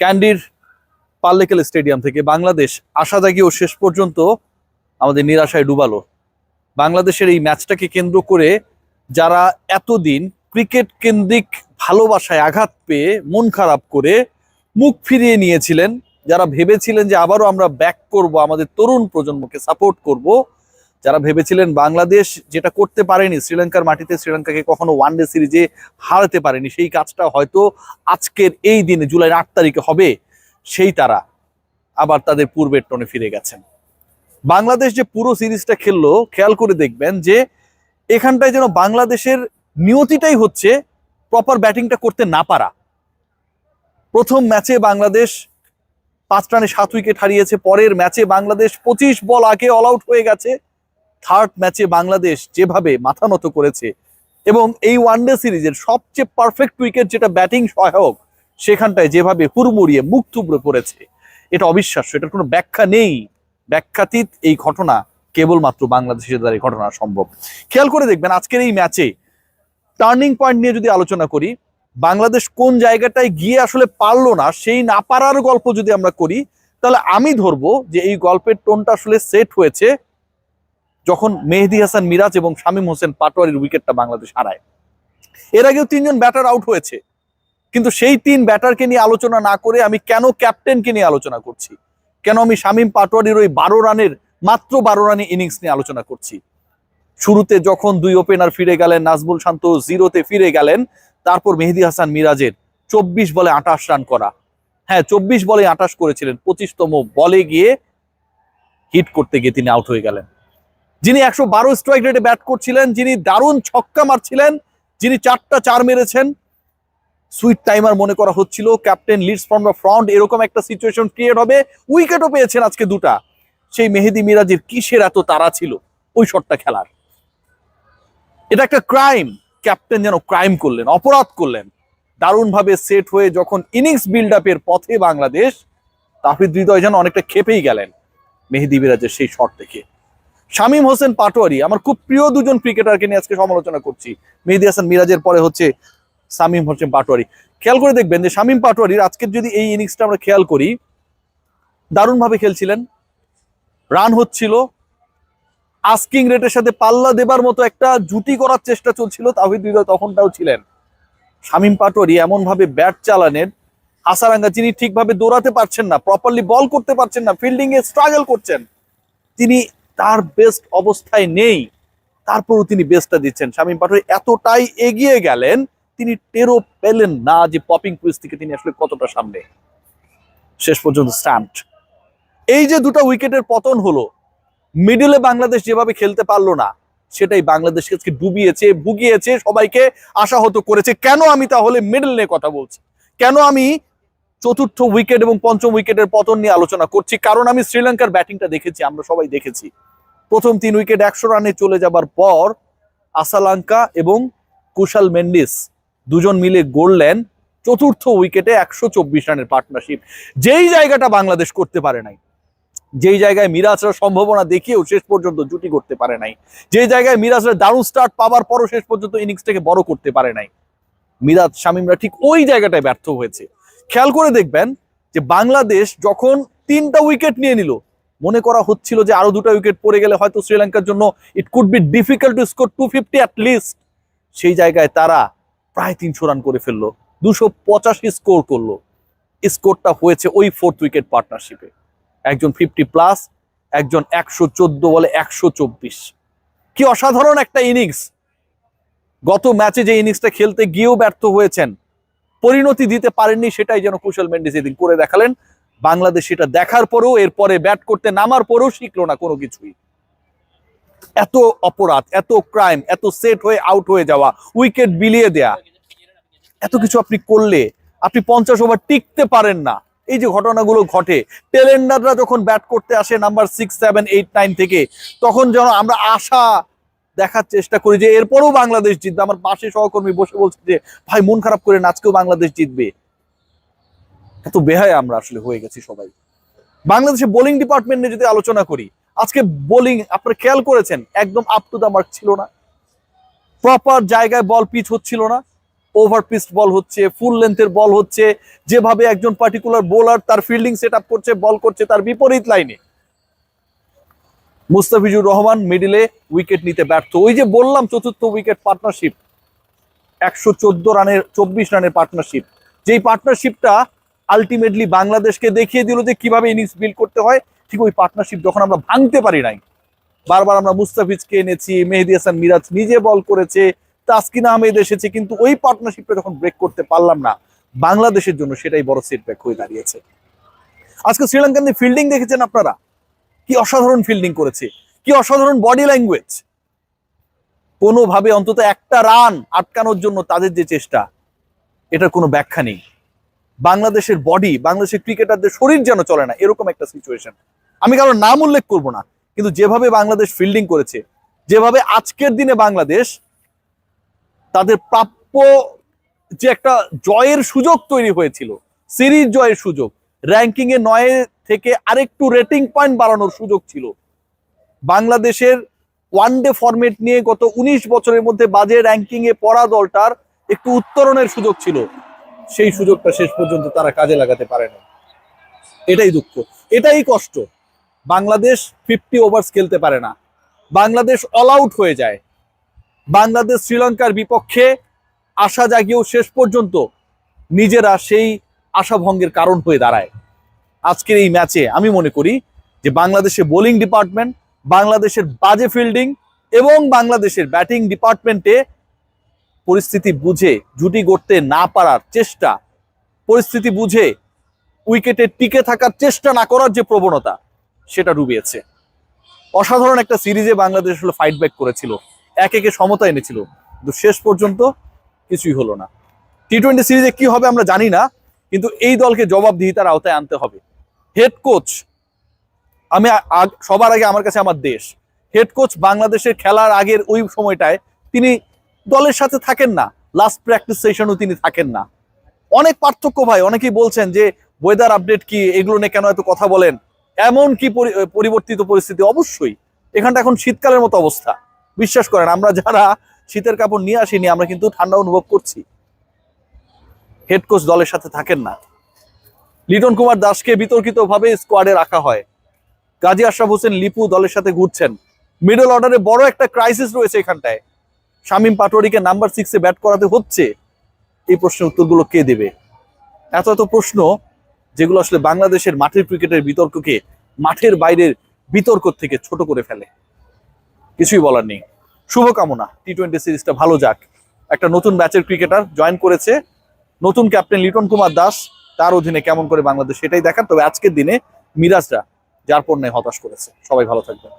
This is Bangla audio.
ক্যান্ডির পাল্লেকেল স্টেডিয়াম থেকে বাংলাদেশ আশা জাগিয়েও শেষ পর্যন্ত আমাদের নিরাশায় ডুবালো। বাংলাদেশের এই ম্যাচটাকে কেন্দ্র করে যারা এতদিন ক্রিকেট কেন্দ্রিক ভালোবাসায় আঘাত পেয়ে মন খারাপ করে মুখ ফিরিয়ে নিয়েছিলেন, যারা ভেবেছিলেন যে আবারও আমরা ব্যাক করব, আমাদের তরুণ প্রজন্মকে সাপোর্ট করব, যারা ভেবেছিলেন বাংলাদেশ যেটা করতে পারেনি শ্রীলঙ্কার মাটিতে, শ্রীলঙ্কাকে কখনো ওয়ানডে সিরিজে হারাতে পারেনি, সেই কাজটা হয়তো আজকের এই দিনে জুলাই 8 তারিখে হবে, সেই তারা আবার তাদের পূর্বের টনে ফিরে গেছেন। বাংলাদেশ যে পুরো সিরিজটা খেললো, খেয়াল করে দেখবেন যে এখানটায় যেন বাংলাদেশের নিয়তিটাই হচ্ছে প্রপার ব্যাটিংটা করতে না পারা। প্রথম ম্যাচে বাংলাদেশ 5 রানে 7 উইকেট হারিয়েছে, পরের ম্যাচে বাংলাদেশ 25 বল আগে অল আউট হয়ে গেছে, থার্ড ম্যাচে বাংলাদেশ যেভাবে মাথা নত করেছে এবং এই ওয়ানডে সিরিজের সবচেয়ে পারফেক্ট উইকেট যেটা ব্যাটিং সহায়ক, সেখানটায় যেভাবে হুড়মুড়িয়ে মুখ থুবড়ে পড়েছে, এটা অবিশ্বাস্য, এটার কোনো ব্যাখ্যা নেই। ব্যাখ্যাতীত এই ঘটনা কেবলমাত্র বাংলাদেশের দ্বারা ঘটনা সম্ভব। খেয়াল করে দেখবেন আজকের এই ম্যাচে টার্নিং পয়েন্ট নিয়ে যদি আলোচনা করি, বাংলাদেশ কোন জায়গাটায় গিয়ে আসলে পারলো না, সেই না পারার গল্প যদি আমরা করি, তাহলে আমি ধরবো যে এই গল্পের টোনটা আসলে সেট হয়েছে যখন মেহেদী হাসান মিরাজ এবং শামীম হোসেন পাটোয়ারির উইকেটটা বাংলাদেশ হারায়। এর আগেও 3 জন ব্যাটার আউট হয়েছে, কিন্তু সেই 3 ব্যাটারকে নিয়ে আলোচনা না করে আমি কেন ক্যাপ্টেনকে নিয়ে আলোচনা করছি, কেন আমি শামীম পাটোয়ারির ওই 12 রানের মাত্র 12 রানের ইনিংস নিয়ে আলোচনা করছি। শুরুতে যখন 2 ওপেনার ফিরে গেলেন, নাজমুল শান্ত 0-তে ফিরে গেলেন, তারপর মেহেদী হাসান মিরাজের 24 বলে 28 রান করা, হ্যাঁ 24 বলে 28 করেছিলেন, 25তম বলে গিয়ে হিট করতে গিয়ে তিনি আউট হয়ে গেলেন। যিনি 112 স্ট্রাইক রেটে ব্যাট করছিলেন, যিনি দারুণ ছক্কা মারছিলেন, যিনি 4টা 4 মেরেছেন, সুইট টাইমার মনে করা হচ্ছিল, captain leads from the front, এরকম একটা সিচুয়েশন ক্রিয়েট হবে, উইকেটও পেয়েছেন আজকে 2টা। সেই মেহেদী মিরাজের কিসের এত তাড়া ছিল ওই শটটা খেলার? এটা একটা ক্রাইম, ক্যাপ্টেন যেন ক্রাইম করলেন, অপরাধ করলেন। দারুণভাবে সেট হয়ে যখন ইনিংস বিল্ড আপের পথে বাংলাদেশ, তাহিদ হৃদয় যেন অনেকটা খেপেই গেলেন মেহেদী মিরাজের সেই শট দেখে। শামীম হোসেন পাটোয়ারি, আমার খুব প্রিয় 2 জন ক্রিকেটারকে নিয়ে আজকে সমালোচনা করছি, মেহেদী হাসান মিরাজের পরে হচ্ছে শামীম হোসেন পাটোয়ারি। খেয়াল করে দেখবেন যে শামীম পাটোয়ারির আজকের যদি এই ইনিংসটা আমরা খেয়াল করি, দারুণভাবে খেলছিলেন, রান হচ্ছিল, আস্কিং রেটের সাথে পাল্লা দেবার মতো একটা জুটি করার চেষ্টা চলছিল, তাহিদ হৃদয় তখনটাও ছিলেন। শামীম পাটোয়ারি এমন ভাবে ব্যাট চালানেন, হাসারাঙ্গা যিনি ঠিকভাবে দৌড়াতে পারছেন না, প্রপারলি বল করতে পারছেন না, ফিল্ডিং এ স্ট্রাগল করছেন, তিনি তার বেস্ট অবস্থায় নেই, তারপরও তিনি বেস্টটা দিচ্ছেন। শামীম পাটোয়ারি এতটাই এগিয়ে গেলেন, তিনি টেরও পেলেন না যে পপিং ক্রিজ থেকে তিনি আসলে কতটা সামনে। শেষ পর্যন্ত স্ট্যাম্পড। এই যে 2টা উইকেটের পতন হলো, মিডলে বাংলাদেশ যেভাবে খেলতে পারলো না, সেটাই বাংলাদেশকে আজকে ডুবিয়েছে, ভুগিয়েছে, সবাইকে আশাহত করেছে। কেন আমি তাহলে মিডল নিয়ে কথা বলছি, কেন আমি 4র্থ উইকেট এবং 5ম উইকেটের পতন নিয়ে আলোচনা করছি? কারণ আমি শ্রীলঙ্কার ব্যাটিংটা দেখেছি, আমরা সবাই দেখেছি। প্রথম 3 উইকেট 100 রানে চলে যাবার পর আসালাঙ্কা এবং কুশাল মেন্ডিস 2 জন মিলে গড়লেন 4র্থ উইকেটে 124 রানের পার্টনারশিপ। যেই জায়গাটা বাংলাদেশ করতে পারে নাই, যেই জায়গায় মিরাজরা সম্ভাবনা দেখিয়েও শেষ পর্যন্ত জুটি করতে পারে নাই, যে জায়গায় মিরাজরা দারুণ স্টার্ট পাওয়ার পরও শেষ পর্যন্ত ইনিংসটাকে বড় করতে পারে নাই, মিরাজ শামীমরা ঠিক ওই জায়গাটায় ব্যর্থ হয়েছে। খেয়াল করে দেখবেন যে বাংলাদেশ যখন 3টা উইকেট নিয়ে নিল, মনে করা হচ্ছিল যে আরো 2টা উইকেট পড়ে গেলে হয়তো শ্রীলঙ্কার জন্য it could be difficult to score 250 at least. সেই জায়গায় তারা প্রায় 300 রান করে ফেললো, 285 স্কোর করলো। স্কোরটা হয়েছে ওই 4th উইকেট পার্টনারশিপে, একজন 50+, একজন 114 বলে 124। কি অসাধারণ একটা ইনিংস! গত ম্যাচে যে ইনিংসটা খেলতে গিয়েও ব্যর্থ হয়েছেন, পরিণতি দিতে পারেননি, সেটাই যেন কুশল মেন্ডিস এদিন করে দেখালেন। বাংলাদেশ সেটা দেখার পরেও, এরপরে ব্যাট করতে নামার পরেও শিখলো না কোনো কিছুই। এত অপরাধ, এত ক্রাইম, এত সেট হয়ে আউট হয়ে যাওয়া, উইকেট বিলিয়ে দেয়া, এত কিছু আপনি করলে আপনি 50 ওভার টিকতে পারেন না। এই যে ঘটনাগুলো ঘটে, টেলেন্ডাররা যখন ব্যাট করতে আসে নাম্বার 6, 7, 8, 9 থেকে, তখন যেন আমরা আশা দেখার চেষ্টা করি যে এরপরও বাংলাদেশ জিতবে। আমার পাশে সহকর্মী বসে বলছে যে ভাই মন খারাপ করে আজকেও বাংলাদেশ জিতবে। এত বেহায় আমরা আসলে হয়ে গেছি সবাই। বাংলাদেশের বোলিং ডিপার্টমেন্ট নিয়ে যদি আলোচনা করি, আজকে বোলিং আপনারা খেয়াল করেছেন একদম আপ টু দা মার্ক ছিল না, প্রপার জায়গায় বল পিচ হচ্ছিল না। ওভার পিচড বল হচ্ছে, ফুল লেন্থের বল হচ্ছে, যেভাবে একজন পার্টিকুলার বোলার তার ফিল্ডিং সেট আপ করছে, বল করছে তার বিপরীত লাইনে। মুস্তাফিজুর রহমান মিডিলে উইকেট নিতে ব্যর্থ। ওই যে বললাম চতুর্থ উইকেট পার্টনারশিপ, 114 রানের 24 রানের পার্টনারশিপ, যেই পার্টনারশিপটা আলটিমেটলি বাংলাদেশকে দেখিয়ে দিল যে কিভাবে ইনিংস বিল্ড করতে হয়। ঠিক ওই পার্টনারশিপ যখন আমরা ভাঙতে পারি নাই, বারবার আমরা মুস্তাফিজকে এনেছি, মেহেদী হাসান মিরাজ নিজে বল করেছে, তাসকিন আহমেদ এসেছে, কিন্তু ওই পার্টনারশিপটা যখন ব্রেক করতে পারলাম না, বাংলাদেশের জন্য সেটাই বড় সেটব্যাক হয়ে দাঁড়িয়েছে। আজকে শ্রীলঙ্কান ফিল্ডিং দেখেছেন আপনারা, কি অসাধারণ ফিল্ডিং করেছে, কি অসাধারণ বডি ল্যাঙ্গুয়েজ। কোনোভাবে অন্তত একটা রান আটকানোর জন্য তাদের যে চেষ্টা, এটার কোনো ব্যাখ্যা নেই। বাংলাদেশের বডি, বাংলাদেশের ক্রিকেটারদের শরীর যেন চলে না, এরকম একটা সিচুয়েশন। আমি কারোর নাম উল্লেখ করব না, কিন্তু যেভাবে বাংলাদেশ ফিল্ডিং করেছে, যেভাবে আজকের দিনে বাংলাদেশ তাদের প্রাপ্য যে একটা জয়ের সুযোগ তৈরি হয়েছিল, সিরিজ জয়ের সুযোগ, র্যাঙ্কিং এ 9 থেকে আরেকটু রেটিং পয়েন্ট বাড়ানোর সুযোগ ছিল, বাংলাদেশের ওয়ানডে ফরম্যাট নিয়ে গত 19 বছরের মধ্যে বাজে র্যাঙ্কিং এ পড়া দলটার একটু উত্তরণের সুযোগ ছিল, সেই সুযোগটা শেষ পর্যন্ত তারা কাজে লাগাতে পারে না। এটাই দুঃখ, এটাই কষ্ট। বাংলাদেশ 50 ওভার্স খেলতে পারে না, বাংলাদেশ অল আউট হয়ে যায়, বাংলাদেশ শ্রীলঙ্কার বিপক্ষে আশা জাগিয়েও শেষ পর্যন্ত নিজেরা সেই আশাভঙ্গের কারণ হয়ে দাঁড়ায়। আজকের এই ম্যাচে আমি মনে করি যে বাংলাদেশের বোলিং ডিপার্টমেন্ট, বাংলাদেশের বাজে ফিল্ডিং এবং বাংলাদেশের ব্যাটিং ডিপার্টমেন্টে পরিস্থিতি বুঝে জুটি গড়তে না পারার চেষ্টা, পরিস্থিতি বুঝে উইকেটে টিকে থাকার চেষ্টা না করার যে প্রবণতা, সেটা ডুবিয়েছে। অসাধারণ একটা সিরিজে বাংলাদেশ হলো ফাইট ব্যাক করেছিল, একে সমতা এনেছিল, কিন্তু শেষ পর্যন্ত কিছুই হলো না। টি-20 সিরিজে কি হবে আমরা জানি না, কিন্তু এই দলকে জবাবদিহিতার আওতায় আনতে হবে। হেড কোচ, আমি সবার আগে আমার কাছে আমার দেশ, হেড কোচ বাংলাদেশের খেলার আগের ওই সময়টায় তিনি দলের সাথে থাকেন না, লাস্ট প্র্যাকটিস সেশনও তিনি থাকেন না। অনেক পার্থক্য ভাই। অনেকেই বলছেন যে ওয়েদার আপডেট কি, এগুলো নিয়ে কেন এত কথা বলেন, এমন কি পরিবর্তিত পরিস্থিতি। অবশ্যই এখানটা এখন শীতকালের মতো অবস্থা, বিশ্বাস করেন আমরা যারা শীতের কাপড় নিয়ে আসিনি, আমরা কিন্তু ঠান্ডা অনুভব করছি। হেড কোচ দলের সাথে থাকেন না। লিটন কুমার দাসকে বিতর্কিতভাবে স্কোয়াডে রাখা হয়, গাজী আশরাফ হোসেন লিপু দলের সাথে ঘুরছেন, মিডল অর্ডারে বড় একটা ক্রাইসিস রয়েছে এখানটায়, শামীম পাটোয়ারিকে নাম্বার 6-এ ব্যাট করাতে হচ্ছে। এই প্রশ্নের উত্তরগুলো কে দেবে? এত এত প্রশ্ন যেগুলো আসলে বাংলাদেশের মাঠের ক্রিকেটের বিতর্ককে মাঠের বাইরের বিতর্ক থেকে ছোট করে ফেলে। কিছুই বলার নেই। শুভকামনা, টি-20 সিরিজটা ভালো যাক। একটা নতুন ব্যাচের ক্রিকেটার জয়েন করেছে, নতুন ক্যাপ্টেন লিটন কুমার দাস, তার অধীনে কেমন করে বাংলাদেশ সেটাই দেখার। তবে আজকের দিনে মিরাজরা যার পণ্যে হতাশ করেছে। সবাই ভালো থাকবেন।